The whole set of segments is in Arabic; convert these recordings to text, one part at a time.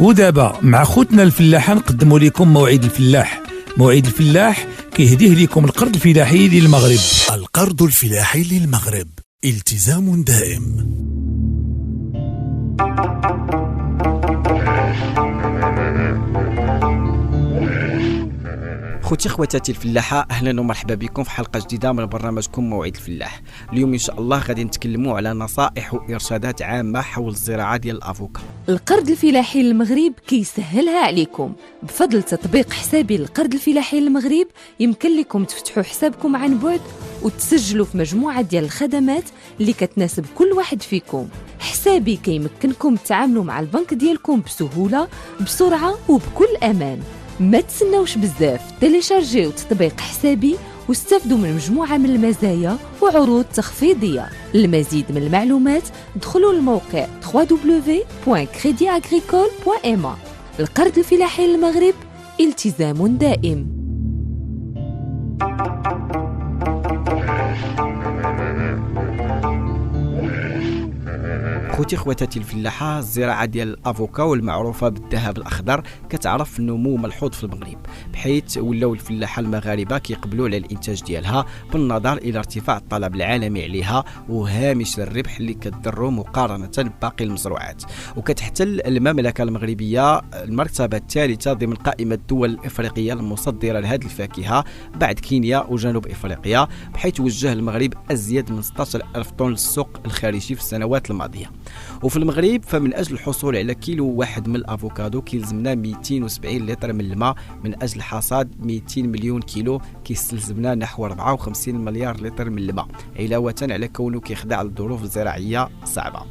ودابا مع خوتنا الفلاحة نقدموا لكم موعد الفلاح. موعد الفلاح كيهديه لكم القرض الفلاحي للمغرب. القرض الفلاحي للمغرب، التزام دائم. خوتي خواتاتي الفلاحه، اهلا ومرحبا بكم في حلقه جديده من برنامجكم موعد الفلاح. اليوم ان شاء الله غادي نتكلموا على نصائح وارشادات عامه حول الزراعه ديال الافوكا. القرض الفلاحي للمغرب كيسهلها عليكم. بفضل تطبيق حسابي للقرض الفلاحي للمغرب يمكن لكم تفتحوا حسابكم عن بعد وتسجلوا في مجموعه ديال الخدمات اللي كتناسب كل واحد فيكم. حسابي كيمكنكم تعاملوا مع البنك ديالكم بسهوله، بسرعه وبكل امان. ما تسناوش بزاف، تيليشارجيو تطبيق حسابي واستفدوا من مجموعة من المزايا وعروض تخفيضية. للمزيد من المعلومات ادخلوا للموقع www.creditagricole.ma. القرض الفلاحي للمغرب، التزام دائم. خوتي خواتاتي الفلاحه، الزراعه ديال الافوكا والمعروفه بالذهب الاخضر كتعرف نمو ملحوظ في المغرب، بحيث ولاو الفلاحه المغاربه كيقبلوا على الانتاج ديالها بالنظر الى ارتفاع الطلب العالمي عليها وهامش الربح اللي كتضرو مقارنه بباقي المزروعات. وكتحتل المملكه المغربيه المرتبه الثالثه ضمن قائمه الدول الافريقيه المصدره لهذه الفاكهه بعد كينيا وجنوب افريقيا، بحيث وجه المغرب ازيد من 16,000 طن للسوق الخارجي في السنوات الماضيه. وفي المغرب فمن أجل الحصول على كيلو واحد من الأفوكادو كيلزمنا 270 لتر من الماء، من أجل حصاد 200 مليون كيلو كيستلزمنا نحو 54 مليار لتر من الماء، علاوة على كونه كيخضع للظروف الزراعية صعبة.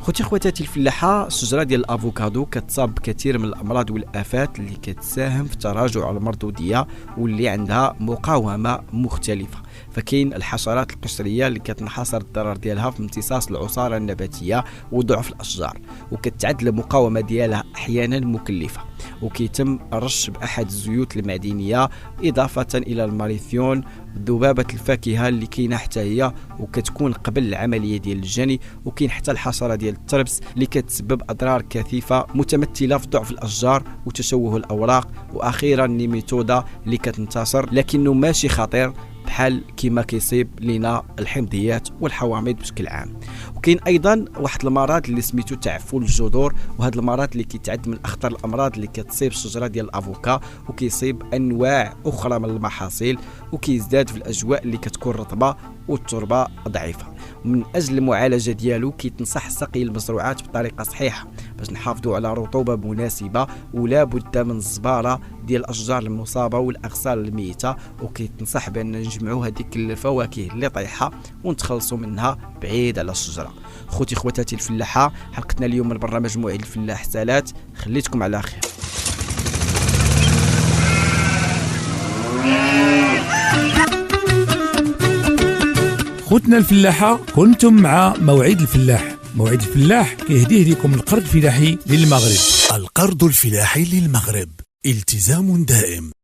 خوتي خواتاتي الفلاحه، الشجره ديال الافوكادو كتصاب بكثير من الامراض والافات اللي كتساهم في تراجع المردوديه واللي عندها مقاومه مختلفه. فكاين الحشرات القشريه اللي كتنحصر الضرر ديالها في امتصاص العصاره النباتيه وضعف الاشجار، وكتعد المقاومه ديالها احيانا مكلفه، وكيتم الرش باحد الزيوت المعدنيه اضافه الى الماريثيون ذبابه الفاكهه اللي كاينه حتى هي وكتكون قبل العمليه ديال الجني. وكاين حتى الحشره ديال التربس اللي كتسبب اضرار كثيفه متمثله في ضعف الاشجار وتشوه الاوراق، واخيرا النيماتودا اللي كتنتشر لكنه ماشي خطير بحال كما كيصيب لنا الحمضيات والحوامض بشكل عام. وكاين ايضا واحد المرض اللي سميتو تعفن الجذور، وهذا المرض اللي كيتعد من اخطر الامراض اللي كتصيب الشجره ديال الافوكا وكيصيب انواع اخرى من المحاصيل، وكيزداد في الاجواء اللي كتكون رطبه والتربه ضعيفه. ومن اجل المعالجه ديالو كيتنصح سقي المزروعات بطريقه صحيحه باش نحافظوا على رطوبه مناسبه، ولا بد من الزباره ديال الاشجار المصابه والاغصان الميته، وكيتنصح بان نجمعوا هذيك الفواكه اللي طايحه ونتخلصوا منها بعيد على الشجره. خوتي خواتاتي الفلاحه، حلقتنا اليوم من برنامج موعد الفلاح سالات، خليتكم على خير. خوتنا الفلاحة، كنتم مع موعد الفلاح. موعد الفلاح كيهديه لكم القرض الفلاحي للمغرب. القرض الفلاحي للمغرب، التزام دائم.